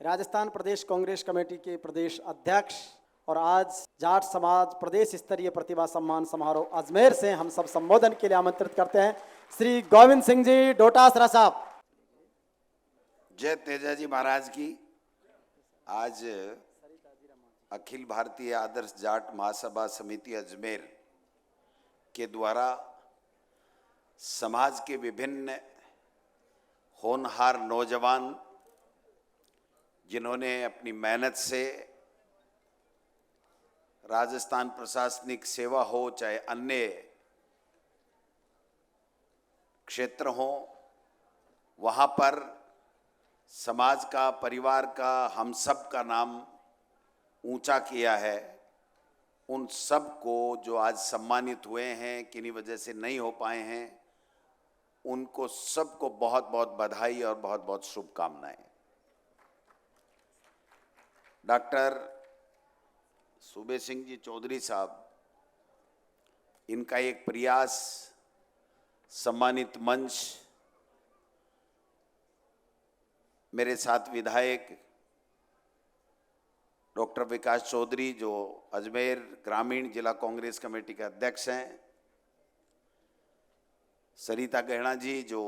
राजस्थान प्रदेश Congress committee के प्रदेश अध्यक्ष और आज जाट समाज प्रदेश स्तरीय प्रतिभा सम्मान समारोह अजमेर से हम सब संबोधन के लिए आमंत्रित करते हैं श्री गोविंद सिंह जी डोटासरा साहब। जय तेजाजी महाराज की। आज अखिल भारतीय आदर्श जाट महासभा समिति अजमेर के द्वारा समाज के विभिन्न होनहार नौजवान जिन्होंने अपनी मेहनत से राजस्थान प्रशासनिक सेवा हो चाहे अन्य क्षेत्र हो, वहाँ पर समाज का, परिवार का, हम सब का नाम ऊंचा किया है, उन सब को जो आज सम्मानित हुए हैं, किन्हीं वजह से नहीं हो पाए हैं, उनको सबको बहुत बहुत बधाई और बहुत बहुत शुभकामनाएं। डॉक्टर सूबे सिंह जी चौधरी साहब, इनका एक प्रयास सम्मानित मंच, मेरे साथ विधायक डॉक्टर विकास चौधरी जो अजमेर ग्रामीण जिला कांग्रेस कमेटी के अध्यक्ष हैं, सरिता गहना जी जो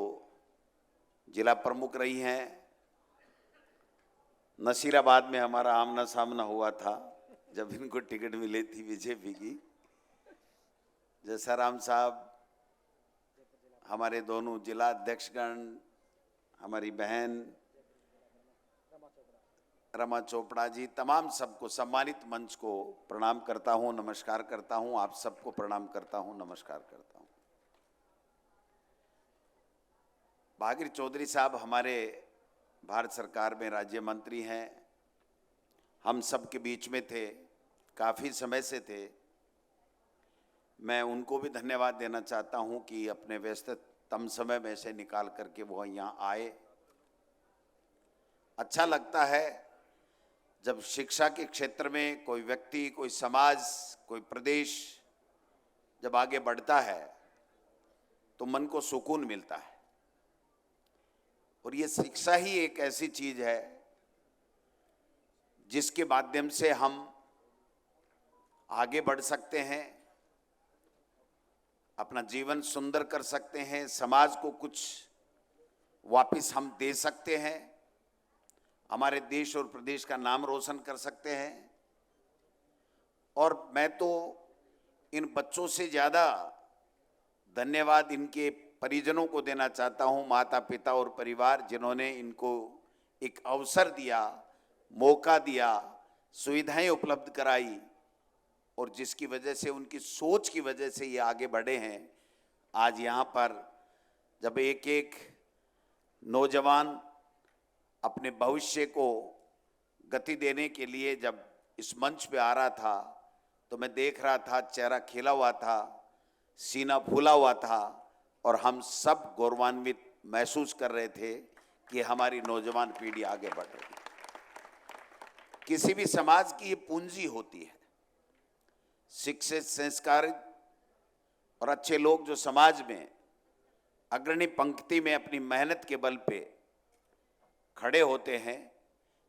जिला प्रमुख रही हैं, नसीराबाद में हमारा आमना सामना हुआ था जब इनको टिकट मिली थी बीजेपी की, जैसाराम साहब, हमारे दोनों जिला अध्यक्षगण, हमारी बहन रमा चोपड़ा जी, तमाम सबको सम्मानित मंच को प्रणाम करता हूं, नमस्कार करता हूं। आप सबको प्रणाम करता हूं, नमस्कार करता हूं। भागीर चौधरी साहब हमारे भारत सरकार में राज्य मंत्री हैं, हम सब के बीच में थे, काफ़ी समय से थे। मैं उनको भी धन्यवाद देना चाहता हूं कि अपने व्यस्ततम समय में से निकाल करके वो यहाँ आए। अच्छा लगता है जब शिक्षा के क्षेत्र में कोई व्यक्ति, कोई समाज, कोई प्रदेश जब आगे बढ़ता है तो मन को सुकून मिलता है। और ये शिक्षा ही एक ऐसी चीज है जिसके माध्यम से हम आगे बढ़ सकते हैं, अपना जीवन सुंदर कर सकते हैं, समाज को कुछ वापस हम दे सकते हैं, हमारे देश और प्रदेश का नाम रोशन कर सकते हैं। और मैं तो इन बच्चों से ज़्यादा धन्यवाद इनके परिजनों को देना चाहता हूं, माता पिता और परिवार, जिन्होंने इनको एक अवसर दिया, मौका दिया, सुविधाएं उपलब्ध कराई और जिसकी वजह से, उनकी सोच की वजह से ये आगे बढ़े हैं। आज यहाँ पर जब एक एक नौजवान अपने भविष्य को गति देने के लिए जब इस मंच पे आ रहा था तो मैं देख रहा था, चेहरा खिला हुआ था, सीना फूला हुआ था और हम सब गौरवान्वित महसूस कर रहे थे कि हमारी नौजवान पीढ़ी आगे बढ़ रही है। किसी भी समाज की ये पूंजी होती है, शिक्षित, संस्कारित और अच्छे लोग जो समाज में अग्रणी पंक्ति में अपनी मेहनत के बल पे खड़े होते हैं,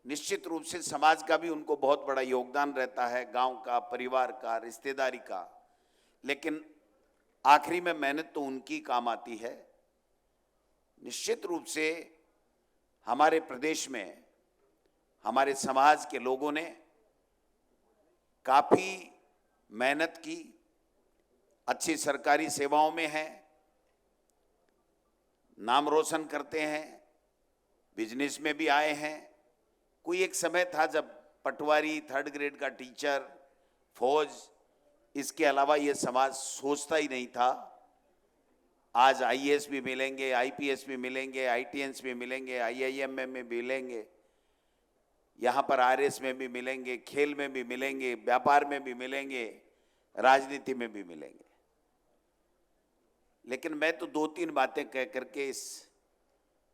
निश्चित रूप से समाज का भी उनको बहुत बड़ा योगदान रहता है, गांव का, परिवार का, रिश्तेदारी का। लेकिन आखिरी में मेहनत तो उनकी काम आती है। निश्चित रूप से हमारे प्रदेश में हमारे समाज के लोगों ने काफ़ी मेहनत की, अच्छी सरकारी सेवाओं में हैं, नाम रोशन करते हैं, बिजनेस में भी आए हैं। कोई एक समय था जब पटवारी, 3rd ग्रेड का टीचर, फौज, इसके अलावा ये समाज सोचता ही नहीं था। आज आईएएस भी मिलेंगे, आईपीएस भी मिलेंगे, आईटीएस भी मिलेंगे, आईआईएम में भी मिलेंगे, यहाँ पर आरएस में भी मिलेंगे, खेल में भी मिलेंगे, व्यापार में भी मिलेंगे, राजनीति में भी मिलेंगे। लेकिन मैं तो 2-3 बातें कह करके इस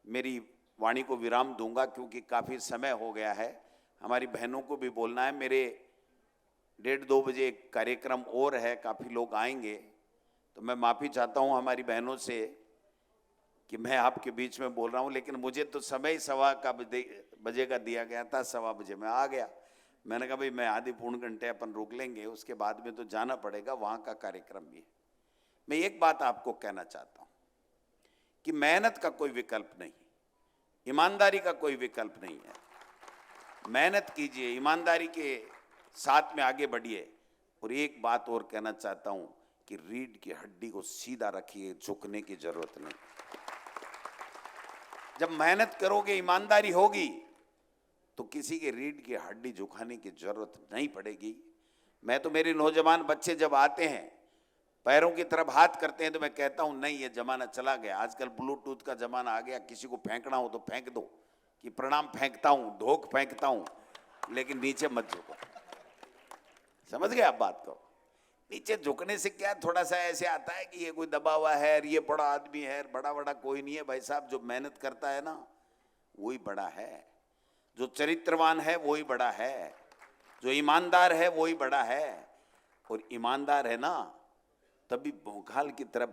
मेरी वाणी को विराम दूंगा, क्योंकि काफ़ी समय हो गया है। हमारी बहनों को भी बोलना है। मेरे 1:30-2 बजे एक कार्यक्रम और है, काफ़ी लोग आएंगे, तो मैं माफ़ी चाहता हूं हमारी बहनों से कि मैं आपके बीच में बोल रहा हूं, लेकिन मुझे तो समय 1:15 का दिया गया था, 1:15 मैं आ गया। मैंने कहा भाई मैं आधे पौन घंटे अपन रोक लेंगे, उसके बाद में तो जाना पड़ेगा, वहां का कार्यक्रम भी है। मैं एक बात आपको कहना चाहता हूं कि मेहनत का कोई विकल्प नहीं, ईमानदारी का कोई विकल्प नहीं है। मेहनत कीजिए, ईमानदारी के साथ में आगे बढ़िए। और एक बात और कहना चाहता हूं कि रीढ़ की हड्डी को सीधा रखिए, झुकने की जरूरत नहीं। जब मेहनत करोगे, ईमानदारी होगी, तो किसी के रीढ़ की हड्डी झुकाने की जरूरत नहीं पड़ेगी। मैं तो, मेरे नौजवान बच्चे जब आते हैं पैरों की तरफ हाथ करते हैं, तो मैं कहता हूं नहीं, ये जमाना चला गया। आजकल ब्लूटूथ का जमाना आ गया, किसी को फेंकना हो तो फेंक दो, कि प्रणाम फेंकता हूं, धोख फेंकता हूं, लेकिन नीचे मत झुको। समझ गए आप बात को? नीचे झुकने से क्या थोड़ा सा ऐसे आता है कि ये कोई दबा हुआ है, ये बड़ा आदमी है। बड़ा बड़ा कोई नहीं है भाई साहब, जो मेहनत करता है ना वही बड़ा है, जो चरित्रवान है वही बड़ा है, जो ईमानदार है वही बड़ा है। और ईमानदार है ना तभी भौकाल की तरफ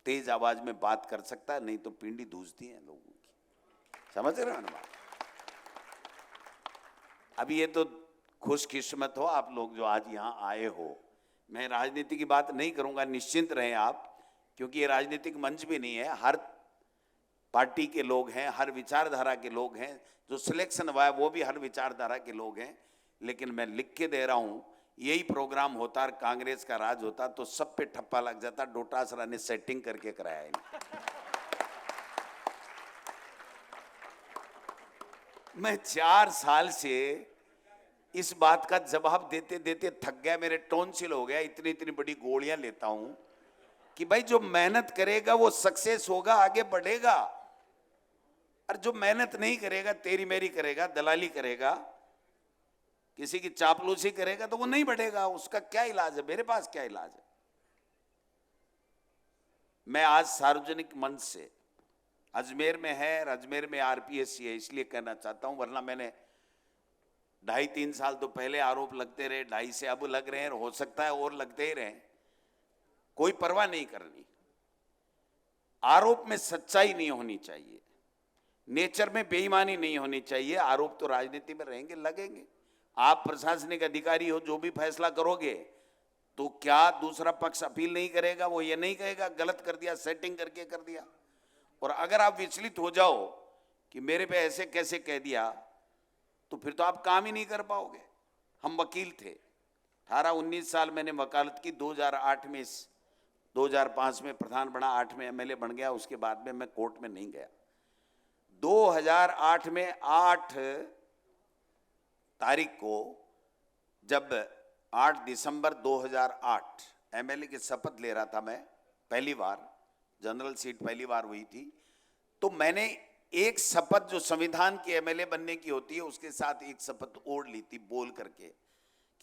तेज आवाज में बात कर सकता है, नहीं तो पिंडी धूसती है लोगों की। समझ रहे हो ना बात? अभी ये तो खुशकिस्मत हो आप लोग जो आज यहाँ आए हो। मैं राजनीति की बात नहीं करूंगा, निश्चिंत रहें आप, क्योंकि ये राजनीतिक मंच भी नहीं है। हर पार्टी के लोग हैं, हर विचारधारा के लोग हैं, जो सिलेक्शन हुआ है वो भी हर विचारधारा के लोग हैं। लेकिन मैं लिख के दे रहा हूं, यही प्रोग्राम होता और कांग्रेस का राज होता तो सब पे ठप्पा लग जाता। डोटासरा ने सेटिंग करके कराया है। मैं 4 साल से इस बात का जवाब देते देते थक गया, मेरे टॉन्सिल हो गया। इतनी इतनी बड़ी गोलियां लेता हूं कि भाई जो मेहनत करेगा वो सक्सेस होगा, आगे बढ़ेगा। और जो मेहनत नहीं करेगा, तेरी मेरी करेगा, दलाली करेगा, किसी की चापलूसी करेगा, तो वो नहीं बढ़ेगा। उसका क्या इलाज है? मेरे पास क्या इलाज है? मैं आज सार्वजनिक मंच से, अजमेर में है, अजमेर में आरपीएससी है, इसलिए कहना चाहता हूं, वरना मैंने 2.5-3 साल तो पहले आरोप लगते रहे, 2.5 से अब लग रहे हैं, हो सकता है और लगते ही रहे। कोई परवाह नहीं करनी। आरोप में सच्चाई नहीं होनी चाहिए, नेचर में बेईमानी नहीं होनी चाहिए। आरोप तो राजनीति में रहेंगे, लगेंगे। आप प्रशासनिक अधिकारी हो, जो भी फैसला करोगे तो क्या दूसरा पक्ष अपील नहीं करेगा? वो ये नहीं कहेगा गलत कर दिया, सेटिंग करके कर दिया? और अगर आप विचलित हो जाओ कि मेरे पे ऐसे कैसे कह दिया, तो फिर तो आप काम ही नहीं कर पाओगे। हम वकील थे, 18-19 साल मैंने वकालत की। 2008 में 2005 में प्रधान बना, 8 में एमएलए बन गया। उसके बाद में मैं कोर्ट में नहीं गया। 2008 में 8 तारीख को, जब 8 दिसंबर 2008 एमएलए की शपथ ले रहा था मैं, पहली बार जनरल सीट पहली बार हुई थी, तो मैंने एक शपथ जो संविधान के एमएलए बनने की होती है उसके साथ एक शपथ ओढ़ ली थी, बोल करके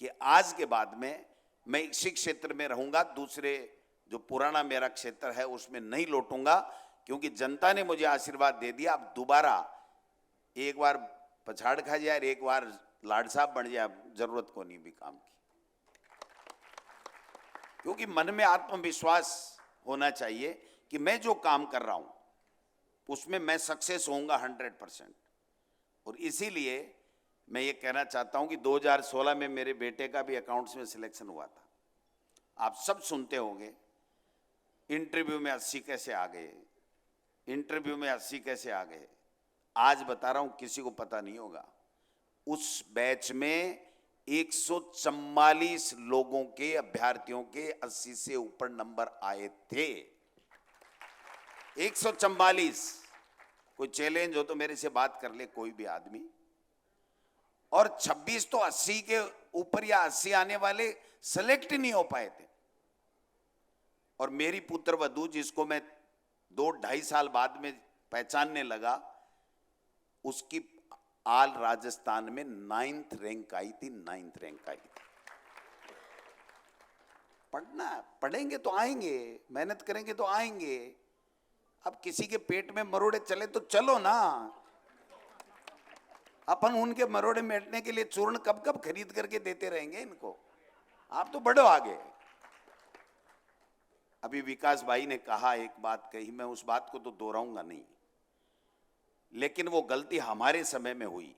कि आज के बाद में मैं इसी क्षेत्र में रहूंगा, दूसरे जो पुराना मेरा क्षेत्र है उसमें नहीं लौटूंगा, क्योंकि जनता ने मुझे आशीर्वाद दे दिया। अब दोबारा एक बार पछाड़ खा जाए, एक बार लाड साहब बन जाए, जरूरत को नहीं भी काम की। क्योंकि मन में आत्मविश्वास होना चाहिए कि मैं जो काम कर रहा हूं उसमें मैं सक्सेस होऊंगा 100%। और इसीलिए मैं ये कहना चाहता हूं कि 2016 में मेरे बेटे का भी अकाउंट्स में सिलेक्शन हुआ था। आप सब सुनते होंगे, इंटरव्यू में 80 कैसे आ गए, इंटरव्यू में 80 कैसे आ गए। आज बता रहा हूं, किसी को पता नहीं होगा, उस बैच में 144 लोगों के, अभ्यर्थियों के 80 से ऊपर नंबर आए थे। 144। कोई चैलेंज हो तो मेरे से बात कर ले कोई भी आदमी। और 26 तो 80 के ऊपर या 80 आने वाले सेलेक्ट नहीं हो पाए थे। और मेरी पुत्र वधू, जिसको मैं 2-2.5 साल बाद में पहचानने लगा, उसकी आल राजस्थान में 9th रैंक आई थी, 9th रैंक आई थी। पढ़ना, पढ़ेंगे तो आएंगे, मेहनत करेंगे तो आएंगे। अब किसी के पेट में मरोड़े चले तो चलो ना, अपन उनके मरोड़े मिटने के लिए चूर्ण कब कब खरीद करके देते रहेंगे इनको। आप तो बढ़ो आगे। अभी विकास भाई ने कहा, एक बात कही, मैं उस बात को तो दोहराऊंगा नहीं, लेकिन वो गलती हमारे समय में हुई,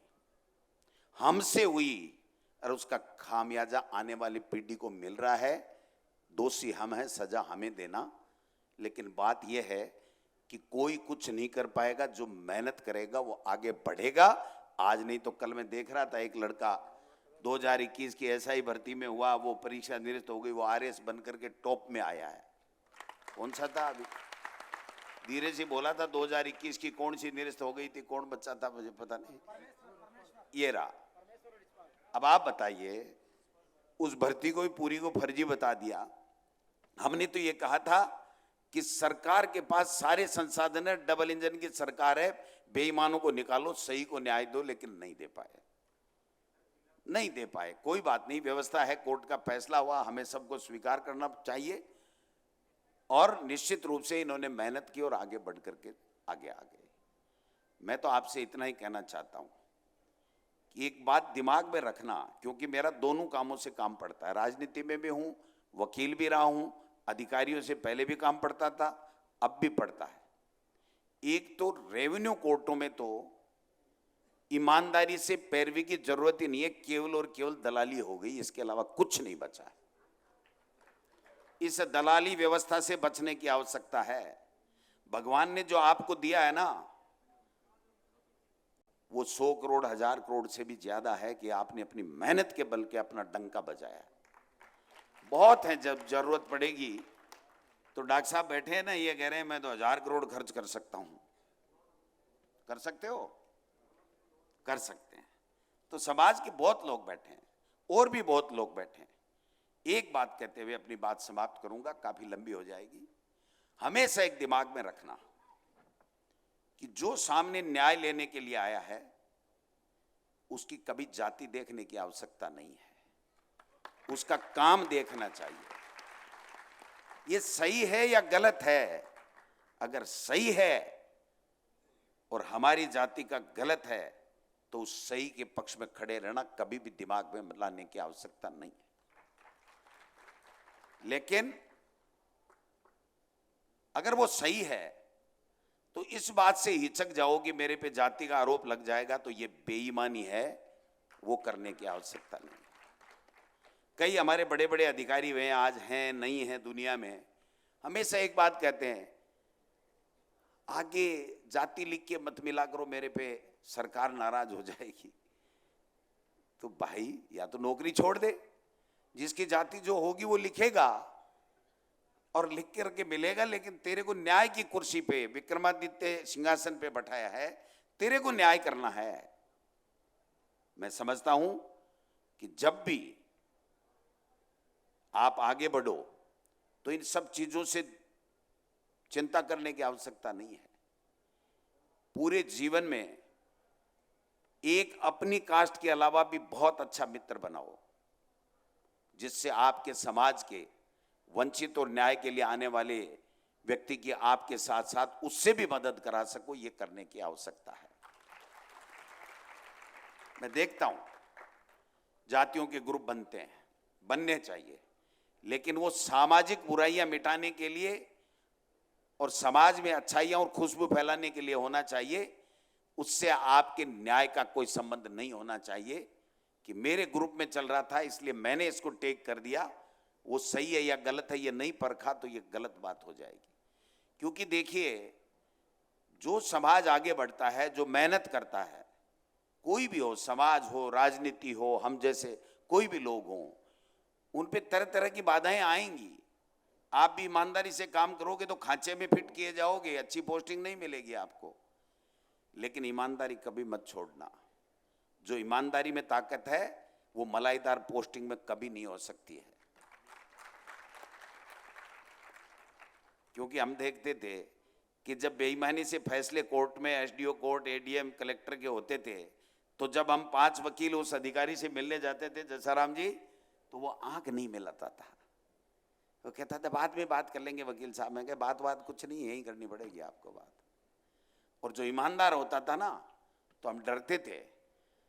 हमसे हुई, और उसका खामियाजा आने वाली पीढ़ी को मिल रहा है। दोषी हम हैं, सजा हमें देना। लेकिन बात यह है कि कोई कुछ नहीं कर पाएगा, जो मेहनत करेगा वो आगे बढ़ेगा। आज नहीं तो कल मैं देख रहा था, एक लड़का 2021 की एसआई भर्ती में हुआ, वो परीक्षा निरस्त हो गई, वो आरएस बन करके टॉप में आया है। कौन सा था? अभी धीरे से बोला था 2021 की कौन सी निरस्त हो गई थी, कौन बच्चा था, मुझे पता नहीं। ये रहा। अब आप बताइए, उस भर्ती को भी पूरी को फर्जी बता दिया। हमने तो ये कहा था कि सरकार के पास सारे संसाधन है, डबल इंजन की सरकार है, बेईमानों को निकालो, सही को न्याय दो, लेकिन नहीं दे पाए, नहीं दे पाए। कोई बात नहीं, व्यवस्था है, कोर्ट का फैसला हुआ, हमें सबको स्वीकार करना चाहिए। और निश्चित रूप से इन्होंने मेहनत की और आगे बढ़ करके आगे आ गए। मैं तो आपसे इतना ही कहना चाहता हूं कि एक बात दिमाग में रखना, क्योंकि मेरा दोनों कामों से काम पड़ता है, राजनीति में भी हूं, वकील भी रहा हूं, अधिकारियों से पहले भी काम पड़ता था, अब भी पड़ता है। एक तो रेवेन्यू कोर्टों में तो ईमानदारी से पैरवी की जरूरत ही नहीं है, केवल और केवल दलाली हो गई, इसके अलावा कुछ नहीं बचा है। इस दलाली व्यवस्था से बचने की आवश्यकता है। भगवान ने जो आपको दिया है ना, वो 100 करोड़ 1000 करोड़ से भी ज्यादा है कि आपने अपनी मेहनत के बल के अपना डंका बजाया। बहुत है, जब जरूरत पड़ेगी तो डॉक्टर साहब बैठे हैं ना, ये कह रहे हैं मैं तो 1000 करोड़ खर्च कर सकता हूं। कर सकते हो? कर सकते हैं। तो समाज के बहुत लोग बैठे हैं, और भी बहुत लोग बैठे हैं। एक बात कहते हुए अपनी बात समाप्त करूंगा, काफी लंबी हो जाएगी। हमेशा एक दिमाग में रखना कि जो सामने न्याय लेने के लिए आया है, उसकी कभी जाति देखने की आवश्यकता नहीं है, उसका काम देखना चाहिए। ये सही है या गलत है? अगर सही है और हमारी जाति का गलत है, तो उस सही के पक्ष में खड़े रहना, कभी भी दिमाग में लाने की आवश्यकता नहीं है। लेकिन अगर वो सही है तो इस बात से हिचक जाओ कि मेरे पे जाति का आरोप लग जाएगा, तो ये बेईमानी है, वो करने की आवश्यकता नहीं। कई हमारे बड़े बड़े अधिकारी हुए, आज हैं नहीं हैं दुनिया में, हमेशा एक बात कहते हैं, आगे जाति लिख के मत मिला करो मेरे पे, सरकार नाराज हो जाएगी। तो भाई या तो नौकरी छोड़ दे, जिसकी जाति जो होगी वो लिखेगा और लिख करके मिलेगा, लेकिन तेरे को न्याय की कुर्सी पे, विक्रमादित्य सिंहासन पे बैठाया है, तेरे को न्याय करना है। मैं समझता हूं कि जब भी आप आगे बढ़ो तो इन सब चीजों से चिंता करने की आवश्यकता नहीं है। पूरे जीवन में एक अपनी कास्ट के अलावा भी बहुत अच्छा मित्र बनाओ, जिससे आपके समाज के वंचित और न्याय के लिए आने वाले व्यक्ति की आपके साथ साथ उससे भी मदद करा सको। ये करने की आवश्यकता है। मैं देखता हूं जातियों के ग्रुप बनते हैं, बनने चाहिए, लेकिन वो सामाजिक बुराइयां मिटाने के लिए और समाज में अच्छाइयां और खुशबू फैलाने के लिए होना चाहिए। उससे आपके न्याय का कोई संबंध नहीं होना चाहिए कि मेरे ग्रुप में चल रहा था इसलिए मैंने इसको टेक कर दिया, वो सही है या गलत है ये नहीं परखा, तो ये गलत बात हो जाएगी। क्योंकि देखिए, जो समाज आगे बढ़ता है, जो मेहनत करता है, कोई भी हो, समाज हो, राजनीति हो, हम जैसे कोई भी लोग हों, उन पे तरह तरह की बाधाएं आएंगी। आप भी ईमानदारी से काम करोगे तो खांचे में फिट किए जाओगे, अच्छी पोस्टिंग नहीं मिलेगी आपको। लेकिन ईमानदारी कभी मत छोड़ना। जो ईमानदारी में ताकत है वो मलाईदार पोस्टिंग में कभी नहीं हो सकती है। क्योंकि हम देखते थे कि जब बेईमानी से फैसले कोर्ट में, एसडीओ कोर्ट, एडीएम, कलेक्टर के होते थे, तो जब हम 5 वकील उस अधिकारी से मिलने जाते थे, जसाराम जी, तो वो आंख नहीं मिलाता था। वो कहता था बाद में बात कर लेंगे वकील साहब। मैं कहा बात कुछ नहीं, यही करनी पड़ेगी आपको बात। और जो ईमानदार होता था ना, तो हम डरते थे।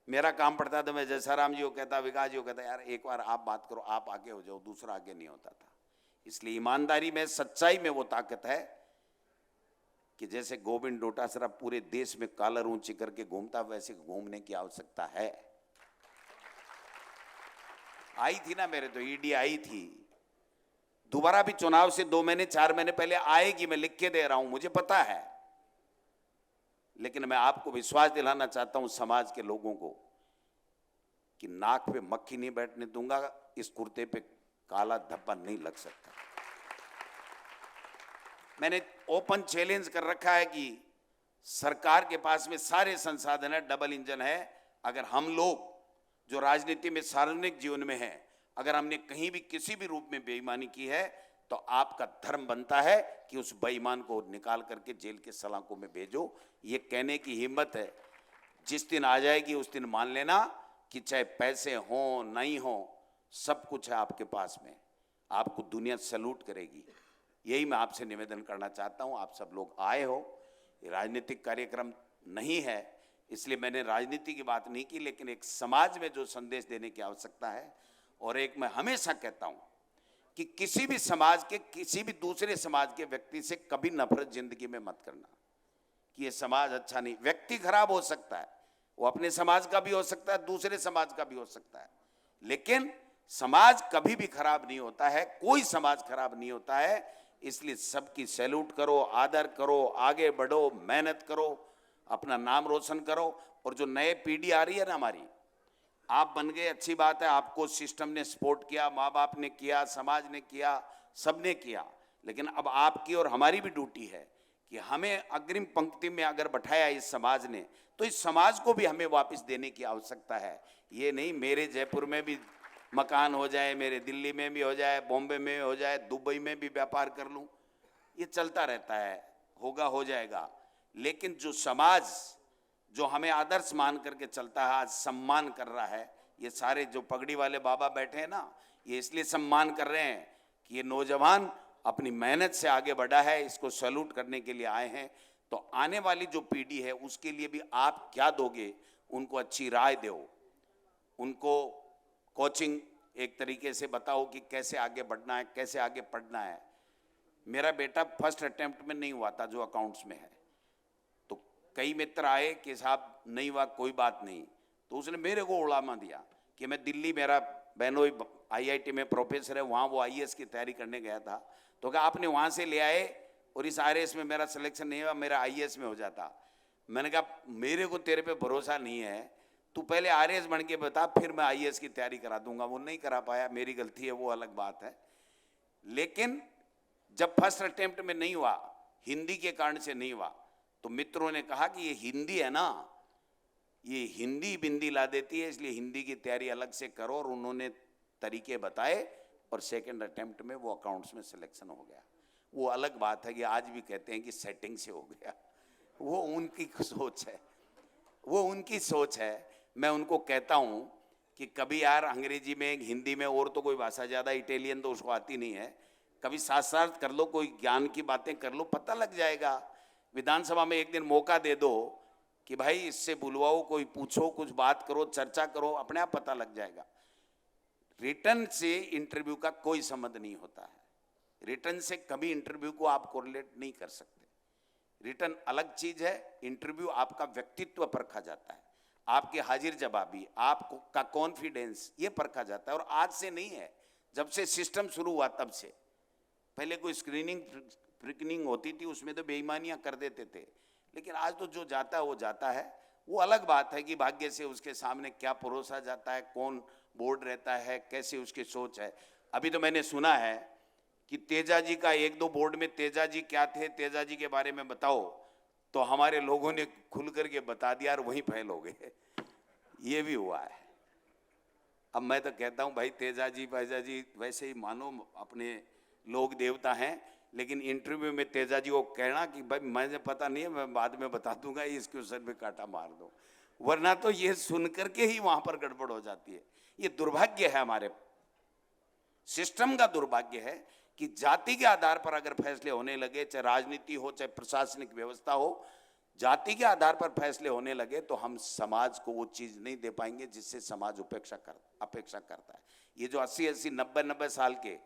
मेरा काम पड़ता था, मैं जसाराम जी को कहता, विकास जी को कहता, यार एक बार आप बात करो, आप आगे हो जाओ, दूसरा आगे नहीं होता था। इसलिए ईमानदारी में, सच्चाई में वो ताकत है कि जैसे गोविंद डोटासरा पूरे देश में कॉलर ऊंची करके घूमता, वैसे घूमने की आवश्यकता है। आई थी ना मेरे तो ईडी आई थी, दोबारा भी चुनाव से 2 महीने 4 महीने पहले आएगी, मैं लिख के दे रहा हूं, मुझे पता है। लेकिन मैं आपको विश्वास दिलाना चाहता हूं समाज के लोगों को कि नाक पे मक्खी नहीं बैठने दूंगा, इस कुर्ते पे काला धब्बा नहीं लग सकता। मैंने ओपन चैलेंज कर रखा है कि सरकार के पास में सारे संसाधन है, डबल इंजन है। अगर हम लोग जो राजनीति में, सार्वजनिक जीवन में हैं, अगर हमने कहीं भी किसी भी रूप में बेईमानी की है तो आपका धर्म बनता है कि उस बेईमान को निकाल करके जेल के सलाखों में भेजो। ये कहने की हिम्मत है, जिस दिन आ जाएगी उस दिन मान लेना कि चाहे पैसे हों नहीं हों, सब कुछ है आपके पास में, आपको दुनिया सैल्यूट करेगी। यही मैं आपसे निवेदन करना चाहता हूं। आप सब लोग आए हो, ये राजनीतिक कार्यक्रम नहीं है इसलिए मैंने राजनीति की बात नहीं की, लेकिन एक समाज में जो संदेश देने की आवश्यकता है। और एक मैं हमेशा कहता हूं कि किसी भी समाज के, किसी भी दूसरे समाज के व्यक्ति से कभी नफरत जिंदगी में मत करना कि ये समाज अच्छा नहीं। व्यक्ति खराब हो सकता है, वो अपने समाज का भी हो सकता है, दूसरे समाज का भी हो सकता है, लेकिन समाज कभी भी खराब नहीं होता है, कोई समाज खराब नहीं होता है। इसलिए सबकी सैल्यूट करो, आदर करो, आगे बढ़ो, मेहनत करो, अपना नाम रोशन करो। और जो नए पीढ़ी आ रही है ना हमारी, आप बन गए, अच्छी बात है, आपको सिस्टम ने सपोर्ट किया, माँ बाप ने किया, समाज ने किया, सबने किया, लेकिन अब आपकी और हमारी भी ड्यूटी है कि हमें अग्रिम पंक्ति में अगर बैठाया इस समाज ने, तो इस समाज को भी हमें वापस देने की आवश्यकता है। ये नहीं मेरे जयपुर में भी मकान हो जाए, मेरे दिल्ली में भी हो जाए, बॉम्बे में हो जाए, दुबई में भी व्यापार कर लूं, ये चलता रहता है, होगा हो जाएगा। लेकिन जो समाज जो हमें आदर्श मान करके चलता है, आज सम्मान कर रहा है। ये सारे जो पगड़ी वाले बाबा बैठे हैं ना, ये इसलिए सम्मान कर रहे हैं कि ये नौजवान अपनी मेहनत से आगे बढ़ा है, इसको सैल्यूट करने के लिए आए हैं। तो आने वाली जो पीढ़ी है उसके लिए भी आप क्या दोगे, उनको अच्छी राय दो, उनको कोचिंग एक तरीके से बताओ कि कैसे आगे बढ़ना है, कैसे आगे पढ़ना है। मेरा बेटा फर्स्ट अटेम्प्ट में नहीं हुआ था जो अकाउंट्स में है, तो कई मित्र आए कि साहब नहीं हुआ, कोई बात नहीं, तो उसने मेरे को उड़ामा दिया कि मैं दिल्ली, मेरा बहनोई आईआईटी में प्रोफेसर है, वहाँ वो आईएएस की तैयारी करने गया था, तो क्या आपने वहाँ से ले आए और इस आरएएस में मेरा सिलेक्शन नहीं हुआ, मेरा आईएएस में हो जाता। मैंने कहा मेरे को तेरे पे भरोसा नहीं है, तू पहले आरएएस बन के बता, फिर मैं आईएएस की तैयारी करा दूंगा। वो नहीं करा पाया, मेरी गलती है, वो अलग बात है। लेकिन जब फर्स्ट अटेम्प्ट में नहीं हुआ, हिंदी के कारण से नहीं हुआ, तो मित्रों ने कहा कि ये हिंदी है ना, ये हिंदी बिंदी ला देती है, इसलिए हिंदी की तैयारी अलग से करो। और उन्होंने तरीके बताए और सेकंड अटेम्प्ट में वो अकाउंट्स में सिलेक्शन हो गया। वो अलग बात है कि आज भी कहते हैं कि सेटिंग से हो गया, वो उनकी सोच है, वो उनकी सोच है। मैं उनको कहता हूं कि कभी यार अंग्रेजी में, हिंदी में, और तो कोई भाषा ज़्यादा, इटालियन तो उसको आती नहीं है, कभी साथ साथ कर लो, कोई ज्ञान की बातें कर लो, पता लग जाएगा। विधानसभा में एक दिन मौका दे दो कि भाई इससे बुलवाओ, कोई पूछो, कुछ बात करो, चर्चा करो, अपने आप पता लग जाएगा। रिटर्न से इंटरव्यू का कोई संबंध नहीं होता है, रिटर्न से कभी इंटरव्यू को आप कोरिलेट नहीं कर सकते। रिटर्न अलग चीज है, इंटरव्यू आपका व्यक्तित्व परखा जाता है, आपकी हाजिर जवाबी, आपको का कॉन्फिडेंस, ये परखा जाता है। और आज से नहीं है, जब से सिस्टम शुरू हुआ तब से। पहले कोई स्क्रीनिंग होती थी, उसमें तो बेईमानियां कर देते थे, लेकिन आज तो जो जाता है वो जाता है। वो अलग बात है कि भाग्य से उसके सामने क्या परोसा जाता है, कौन बोर्ड रहता है, कैसे उसकी सोच है। अभी तो मैंने सुना है कि तेजा जी का 1-2 बोर्ड में, तेजा जी क्या थे, तेजा जी के बारे में बताओ, तो हमारे लोगों ने खुल करके बता दिया और वहीं फेल हो गए। ये भी हुआ है। अब मैं तो कहता हूं भाई तेजा जी, पैजा जी वैसे ही मानो अपने लोग देवता हैं, लेकिन इंटरव्यू में तेजा जी को कहना कि भाई मुझे पता नहीं है, मैं बाद में बता दूंगा, इस क्वेश्चन में कांटा मार दो, वरना तो ये सुन करके ही वहां पर गड़बड़ हो जाती है। ये दुर्भाग्य है, हमारे सिस्टम का दुर्भाग्य है कि जाति के आधार पर अगर फैसले होने लगे, चाहे राजनीति हो, चाहे प्रशासनिक व्यवस्था हो, जाति के आधार पर फैसले होने लगे तो हम समाज को वो चीज नहीं दे पाएंगे जिससे समाज अपेक्षा करता है। ये जो 80-80, 90-90 साल के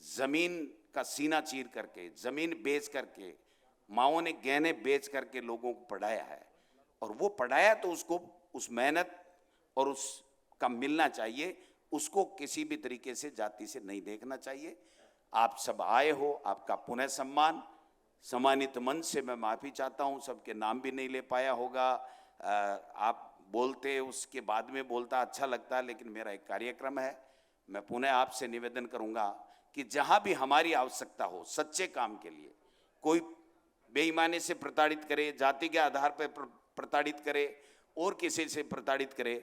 जमीन का सीना चीर करके, जमीन बेच करके, माओं ने गहने बेच करके लोगों को पढ़ाया है। और वो पढ़ाया तो उसको उस मेहनत और उसका मिलना चाहिए, उसको किसी भी तरीके से जाति से नहीं देखना चाहिए। आप सब आए हो, आपका पुनः सम्मान। सम्मानित मन से मैं माफ़ी चाहता हूँ, सबके नाम भी नहीं ले पाया होगा। आप बोलते उसके बाद में बोलता अच्छा लगता, लेकिन मेरा एक कार्यक्रम है। मैं पुनः आपसे निवेदन करूँगा कि जहाँ भी हमारी आवश्यकता हो सच्चे काम के लिए, कोई बेईमानी से प्रताड़ित करे, जाति के आधार पर प्रताड़ित करे और किसी से प्रताड़ित करे,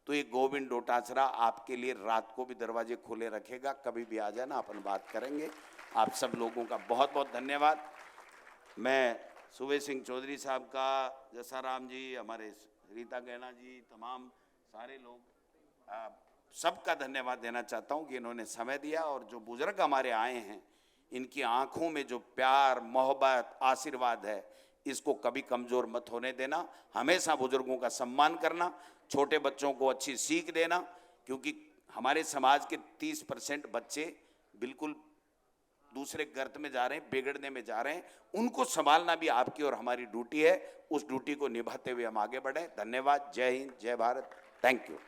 तो ये गोविंद डोटासरा आपके लिए रात को भी दरवाजे खुले रखेगा। कभी भी आ जाना, अपन बात करेंगे। आप सब लोगों का बहुत बहुत धन्यवाद। मैं सुबे सिंह चौधरी साहब का, जसाराम जी, हमारे रीता गैना जी, तमाम सारे लोग, सबका धन्यवाद देना चाहता हूँ कि इन्होंने समय दिया। और जो बुजुर्ग हमारे आए हैं, इनकी आंखों में जो प्यार, मोहब्बत, आशीर्वाद है, इसको कभी कमजोर मत होने देना। हमेशा बुजुर्गों का सम्मान करना, छोटे बच्चों को अच्छी सीख देना, क्योंकि हमारे समाज के 30% बच्चे बिल्कुल दूसरे गर्त में जा रहे हैं, बिगड़ने में जा रहे हैं। उनको संभालना भी आपकी और हमारी ड्यूटी है। उस ड्यूटी को निभाते हुए हम आगे बढ़े। धन्यवाद। जय हिंद, जय भारत। Thank you.